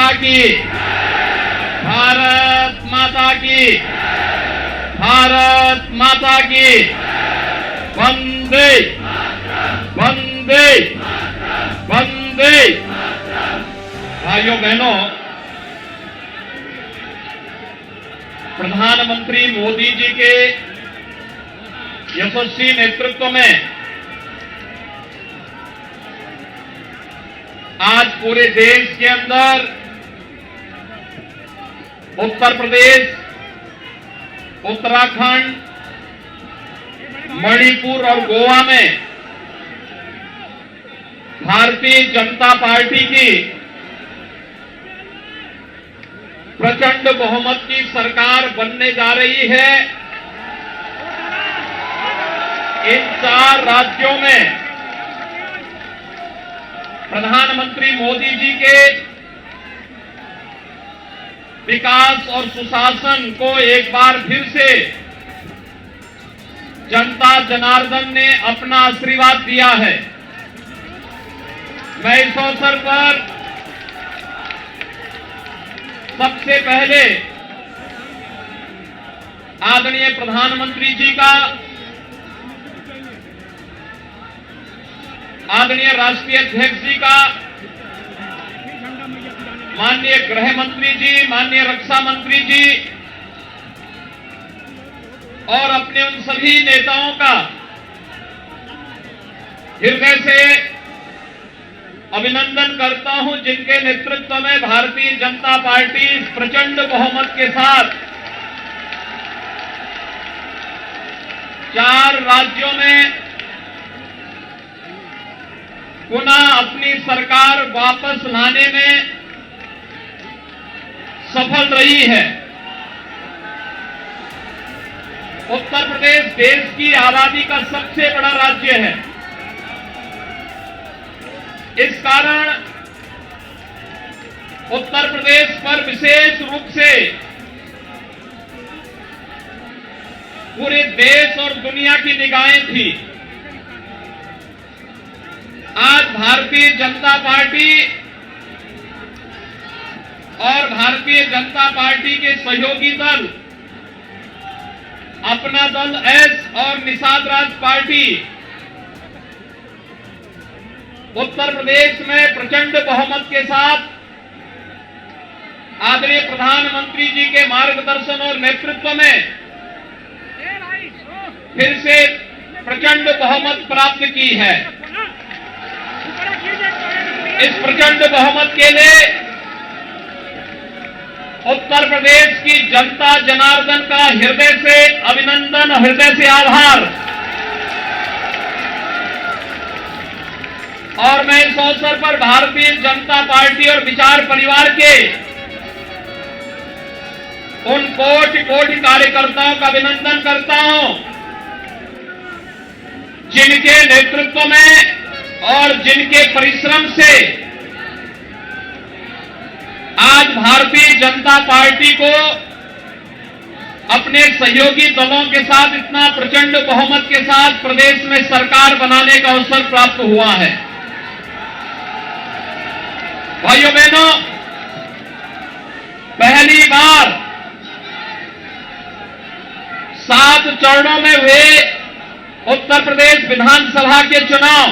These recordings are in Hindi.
माता की, भारत माता की, भारत माता की, वंदे वंदे वंदे। भाइयों बहनों, प्रधानमंत्री मोदी जी के यशस्वी नेतृत्व में आज पूरे देश के अंदर उत्तर प्रदेश, उत्तराखंड, मणिपुर और गोवा में भारतीय जनता पार्टी की प्रचंड बहुमत की सरकार बनने जा रही है। इन 4 राज्यों में प्रधानमंत्री मोदी जी के विकास और सुशासन को एक बार फिर से जनता जनार्दन ने अपना आशीर्वाद दिया है। मैं इस अवसर पर सबसे पहले आदरणीय प्रधानमंत्री जी का, आदरणीय राष्ट्रीय अध्यक्ष जी का, माननीय गृह मंत्री जी, माननीय रक्षा मंत्री जी और अपने उन सभी नेताओं का हृदय से अभिनंदन करता हूं जिनके नेतृत्व में भारतीय जनता पार्टी इस प्रचंड बहुमत के साथ 4 राज्यों में पुनः अपनी सरकार वापस लाने में सफल रही है। उत्तर प्रदेश देश की आबादी का सबसे बड़ा राज्य है। इस कारण उत्तर प्रदेश पर विशेष रूप से पूरे देश और दुनिया की निगाहें थी। आज भारतीय जनता पार्टी और भारतीय जनता पार्टी के सहयोगी दल, अपना दल एस और निषाद राज पार्टी उत्तर प्रदेश में प्रचंड बहुमत के साथ आदरणीय प्रधानमंत्री जी के मार्गदर्शन और नेतृत्व में फिर से प्रचंड बहुमत प्राप्त की है। इस प्रचंड बहुमत के लिए उत्तर प्रदेश की जनता जनार्दन का हृदय से अभिनंदन, हृदय से आभार। और मैं इस अवसर पर भारतीय जनता पार्टी और विचार परिवार के उन कोटि-कोटि कार्यकर्ताओं का अभिनंदन करता हूं जिनके नेतृत्व में और जिनके परिश्रम से आज भारतीय जनता पार्टी को अपने सहयोगी दलों के साथ इतना प्रचंड बहुमत के साथ प्रदेश में सरकार बनाने का अवसर प्राप्त हुआ है। भाइयों बहनों, पहली बार 7 चरणों में हुए उत्तर प्रदेश विधानसभा के चुनाव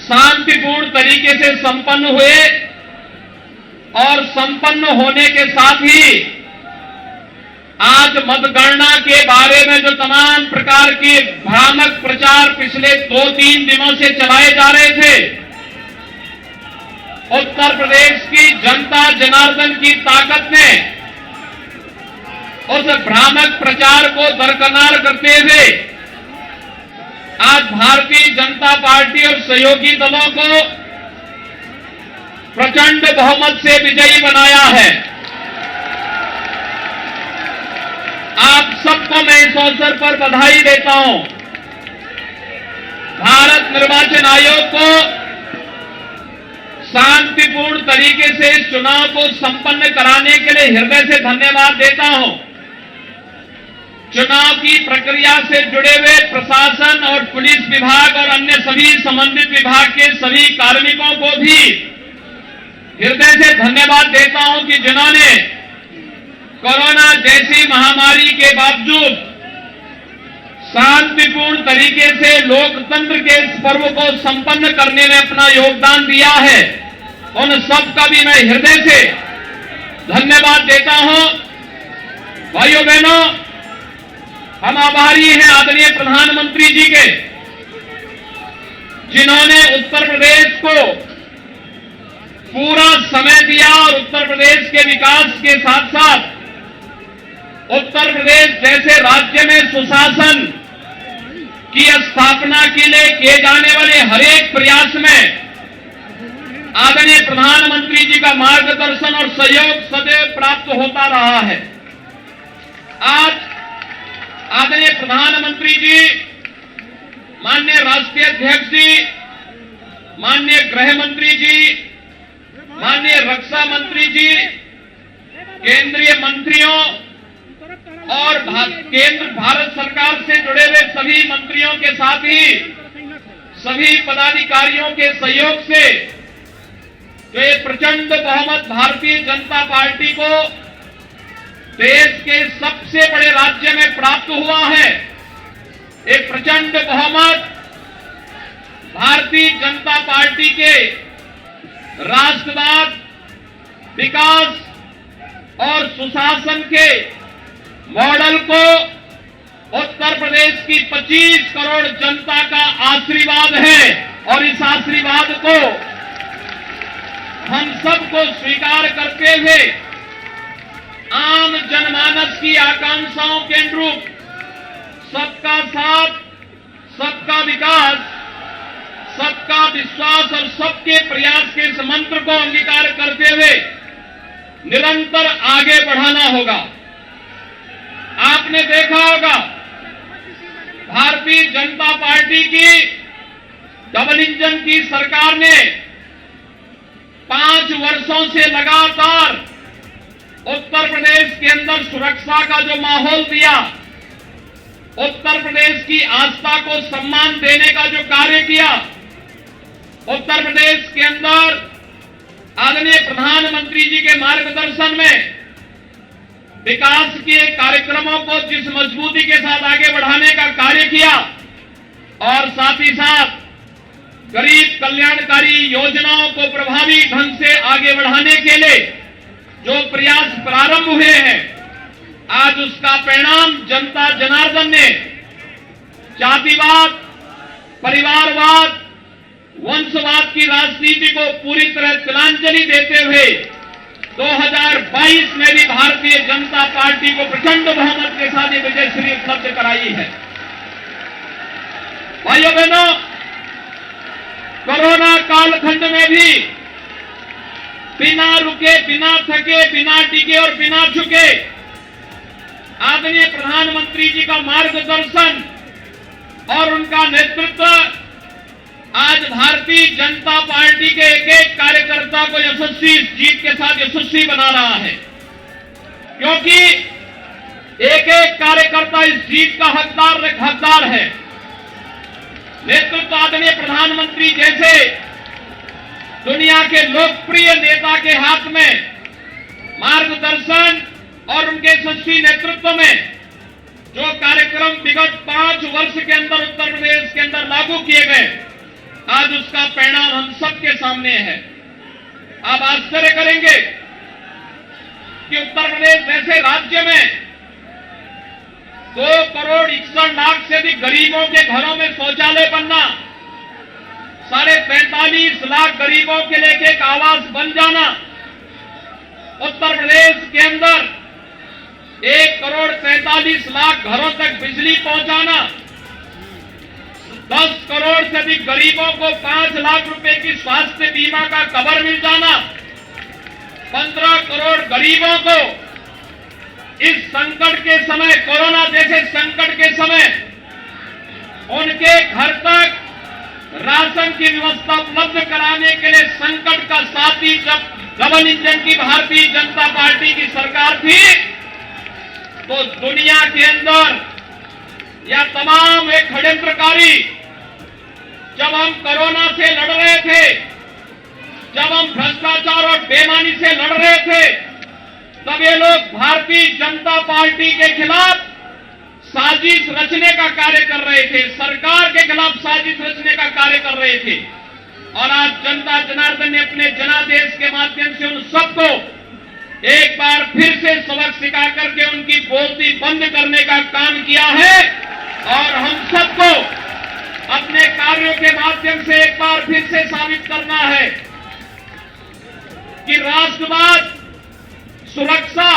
शांतिपूर्ण तरीके से संपन्न हुए और संपन्न होने के साथ ही आज मतगणना के बारे में जो तमाम प्रकार के भ्रामक प्रचार पिछले 2-3 दिनों से चलाए जा रहे थे, उत्तर प्रदेश की जनता जनार्दन की ताकत ने उस भ्रामक प्रचार को दरकिनार करते हुए आज भारतीय जनता पार्टी और सहयोगी दलों को प्रचंड बहुमत से विजयी बनाया है। आप सबको मैं इस अवसर पर बधाई देता हूं। भारत निर्वाचन आयोग को शांतिपूर्ण तरीके से इस चुनाव को संपन्न कराने के लिए हृदय से धन्यवाद देता हूं। चुनाव की प्रक्रिया से जुड़े हुए प्रशासन और पुलिस विभाग और अन्य सभी संबंधित विभाग के सभी कार्मिकों को भी हृदय से धन्यवाद देता हूं कि जिन्होंने कोरोना जैसी महामारी के बावजूद शांतिपूर्ण तरीके से लोकतंत्र के इस पर्व को संपन्न करने में अपना योगदान दिया है, उन सब का भी मैं हृदय से धन्यवाद देता हूं। भाइयों बहनों, हम आभारी हैं आदरणीय प्रधानमंत्री जी के, जिन्होंने उत्तर प्रदेश को पूरा समय दिया और उत्तर प्रदेश के विकास के साथ साथ उत्तर प्रदेश जैसे राज्य में सुशासन की स्थापना के लिए किए जाने वाले हर एक प्रयास में आदरणीय प्रधानमंत्री जी का मार्गदर्शन और सहयोग सदैव प्राप्त होता रहा है। आज आदरणीय प्रधानमंत्री जी, माननीय राष्ट्रीय अध्यक्ष जी, माननीय गृह मंत्री जी, माननीय रक्षा मंत्री जी, केंद्रीय मंत्रियों और केंद्र भारत सरकार से जुड़े हुए सभी मंत्रियों के साथ ही सभी पदाधिकारियों के सहयोग से जो ये प्रचंड बहुमत भारतीय जनता पार्टी को देश के सबसे बड़े राज्य में प्राप्त हुआ है, एक प्रचंड बहुमत भारतीय जनता पार्टी के राष्ट्रवाद, विकास और सुशासन के मॉडल को उत्तर प्रदेश की 25 करोड़ जनता का आशीर्वाद है और इस आशीर्वाद को हम सबको स्वीकार करते हुए आम जनमानस की आकांक्षाओं के अनुरूप सबका साथ, सबका विकास, सबका विश्वास और सबके प्रयास के इस मंत्र को अंगीकार करते हुए निरंतर आगे बढ़ाना होगा। आपने देखा होगा भारतीय जनता पार्टी की डबल इंजन की सरकार ने 5 वर्षों से लगातार उत्तर प्रदेश के अंदर सुरक्षा का जो माहौल दिया, उत्तर प्रदेश की आस्था को सम्मान देने का जो कार्य किया, उत्तर प्रदेश के अंदर आदरणीय प्रधानमंत्री जी के मार्गदर्शन में विकास के कार्यक्रमों को जिस मजबूती के साथ आगे बढ़ाने का कार्य किया और साथ ही साथ गरीब कल्याणकारी योजनाओं को प्रभावी ढंग से आगे बढ़ाने के लिए जो प्रयास प्रारंभ हुए हैं, आज उसका परिणाम जनता जनार्दन ने जातिवाद, परिवारवाद, वंशवाद की राजनीति को पूरी तरह तिलांजलि देते हुए 2022 में भी भारतीय जनता पार्टी को प्रचंड बहुमत के साथ विजय श्री उपलब्ध कराई है। भाइयों बहनों, कोरोना कालखंड में भी बिना रुके, बिना थके, बिना टिके और बिना झुके आदरणीय प्रधानमंत्री जी का मार्गदर्शन और उनका नेतृत्व आज भारतीय जनता पार्टी के एक एक कार्यकर्ता को यशस्वी जीत के साथ यशस्वी बना रहा है, क्योंकि एक एक कार्यकर्ता इस जीत का हकदार है। नेतृत्व आदरणीय प्रधानमंत्री जैसे दुनिया के लोकप्रिय नेता के हाथ में मार्गदर्शन और उनके यशस्वी नेतृत्व में जो कार्यक्रम विगत 5 वर्ष के अंदर उत्तर प्रदेश के अंदर लागू किए गए, आज उसका परिणाम हम सबके सामने है। आप आश्चर्य करेंगे कि उत्तर प्रदेश जैसे राज्य में 2 करोड़ 61 लाख से अधिक गरीबों के घरों में शौचालय बनना, 45.5 लाख गरीबों के लिए एक आवास बन जाना, उत्तर प्रदेश के अंदर 1 करोड़ 43 लाख घरों तक बिजली पहुंचाना, 10 करोड़ से अधिक गरीबों को 5 लाख रुपए की स्वास्थ्य बीमा का कवर मिल जाना, 15 करोड़ गरीबों को इस संकट के समय, कोरोना जैसे संकट के समय उनके घर तक राशन की व्यवस्था उपलब्ध कराने के लिए संकट का साथी जब डबल इंजन की भारतीय जनता पार्टी की सरकार थी, तो दुनिया के अंदर या तमाम एक षड्यंत्रकारी जब हम कोरोना से लड़ रहे थे जब हम भ्रष्टाचार और बेईमानी से लड़ रहे थे, तब ये लोग भारतीय जनता पार्टी के खिलाफ साजिश रचने का कार्य कर रहे थे, सरकार के खिलाफ साजिश रचने का कार्य कर रहे थे। और आज जनता जनार्दन ने अपने जनादेश के माध्यम से उन सबको एक बार फिर से सबक सिखा करके उनकी बोलती बंद करने का काम किया है। और हम सबको अपने कार्यों के माध्यम से एक बार फिर से साबित करना है कि राष्ट्रवाद, सुरक्षा,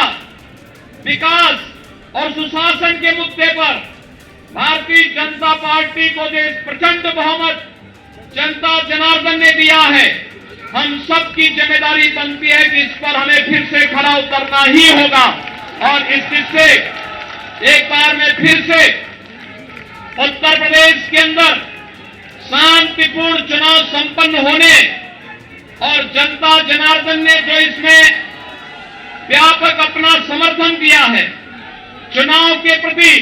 विकास और सुशासन के मुद्दे पर भारतीय जनता पार्टी को जो इस प्रचंड बहुमत जनता जनार्दन ने दिया है, हम सबकी जिम्मेदारी बनती है कि इस पर हमें फिर से खड़ा उतरना ही होगा। और इस से एक बार में फिर से उत्तर प्रदेश के अंदर शांतिपूर्ण चुनाव संपन्न होने और जनता जनार्दन ने जो इसमें व्यापक अपना समर्थन दिया है चुनाव के प्रति,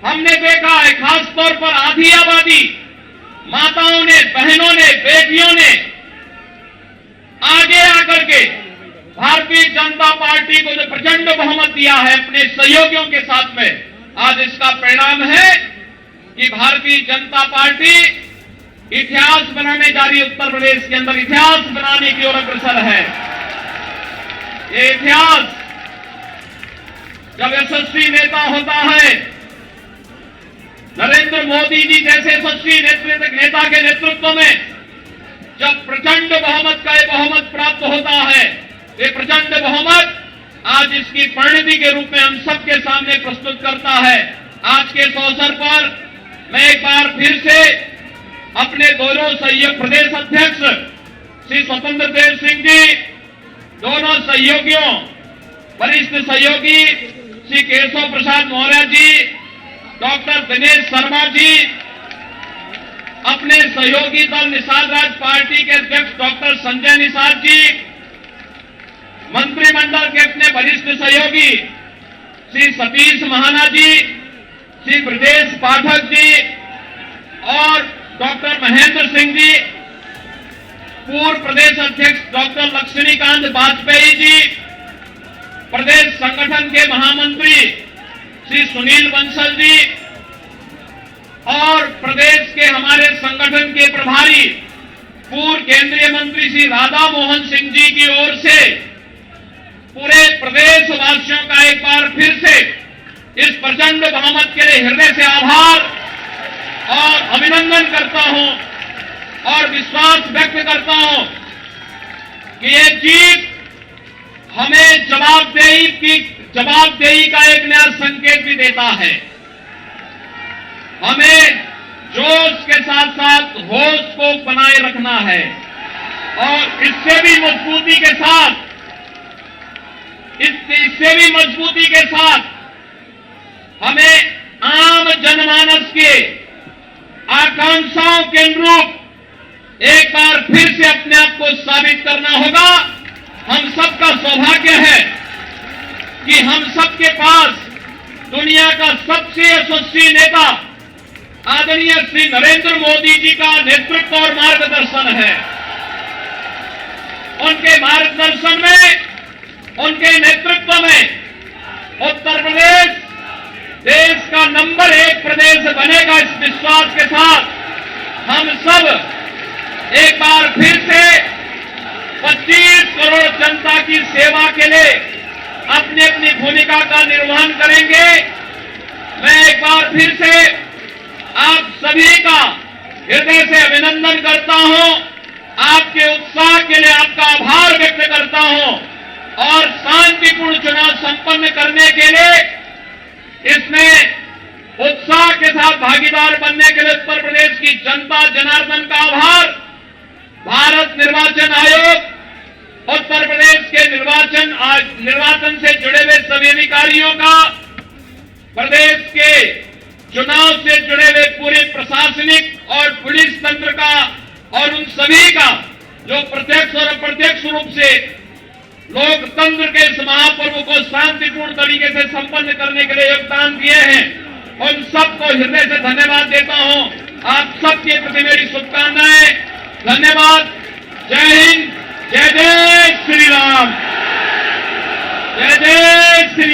हमने देखा है खासतौर पर आधी आबादी, माताओं ने, बहनों ने, बेटियों ने आगे आकर के भारतीय जनता पार्टी को जो प्रचंड बहुमत दिया है अपने सहयोगियों के साथ में, आज इसका परिणाम है कि भारतीय जनता पार्टी इतिहास बनाने जा रही है। उत्तर प्रदेश के अंदर इतिहास बनाने की ओर अग्रसर है। ये इतिहास जब यशस्वी नेता होता है, नरेंद्र मोदी जी जैसे यशस्वी नेता के नेतृत्व में जब प्रचंड बहुमत का बहुमत प्राप्त होता है, ये प्रचंड बहुमत आज इसकी परिणति के रूप में हम सबके सामने प्रस्तुत करता है। आज के इस अवसर पर मैं एक बार फिर से अपने दोनों प्रदेश अध्यक्ष श्री स्वतंत्र देव सिंह जी, दोनों सहयोगियों, वरिष्ठ सहयोगी श्री केशव प्रसाद मौर्य जी, डॉक्टर दिनेश शर्मा जी, अपने सहयोगी दल निषाद राज पार्टी के अध्यक्ष डॉक्टर संजय निषाद जी, मंत्रिमंडल के अपने वरिष्ठ सहयोगी श्री सतीश महाना जी, श्री ब्रजेश पाठक जी और डॉक्टर महेंद्र सिंह जी, पूर्व प्रदेश अध्यक्ष डॉक्टर लक्ष्मीकांत वाजपेयी जी, प्रदेश संगठन के महामंत्री श्री सुनील बंसल जी और प्रदेश के हमारे संगठन के प्रभारी पूर्व केंद्रीय मंत्री श्री राधा मोहन सिंह जी की ओर से पूरे प्रदेश वासियों का एक बार फिर से इस प्रचंड बहुमत के लिए हृदय से आभार और अभिनंदन करता हूं और विश्वास व्यक्त करता हूं कि ये जीत हमें जवाबदेही का एक नया संकेत भी देता है। हमें जोश के साथ साथ होश को बनाए रखना है और इससे भी मजबूती के साथ हमें आम जनमानस के आकांक्षाओं के अनुरूप एक बार फिर से अपने आप को साबित करना होगा। हम सबका सौभाग्य है कि हम सबके पास दुनिया का सबसे यशस्वी नेता आदरणीय श्री नरेंद्र मोदी जी का नेतृत्व और मार्गदर्शन है। उनके मार्गदर्शन में, उनके नेतृत्व में उत्तर प्रदेश देश का नंबर 1 प्रदेश बनेगा। इस विश्वास के साथ हम सब एक बार फिर से 25 करोड़ जनता की सेवा के लिए अपनी अपनी भूमिका का निर्वहन करेंगे। मैं एक बार फिर से आप सभी का हृदय से अभिनंदन करता हूं, आपके उत्साह के लिए आपका आभार व्यक्त करता हूं और शांतिपूर्ण चुनाव संपन्न करने के लिए इसमें उत्साह के साथ भागीदार बनने के लिए उत्तर प्रदेश की जनता जनार्दन का आभार, भारत निर्वाचन आयोग, उत्तर प्रदेश के निर्वाचन से जुड़े हुए सभी अधिकारियों का, प्रदेश के चुनाव से जुड़े हुए पूरे प्रशासनिक और पुलिस तंत्र का और उन सभी का जो प्रत्यक्ष और अप्रत्यक्ष रूप से लोकतंत्र के इस महापर्व को शांतिपूर्ण तरीके से संपन्न करने के लिए योगदान दिए हैं, उन सबको हृदय से धन्यवाद देता हूं। आप सबके प्रति मेरी शुभकामनाएं। धन्यवाद। जय हिंद, जय जय श्री राम, जय जय श्री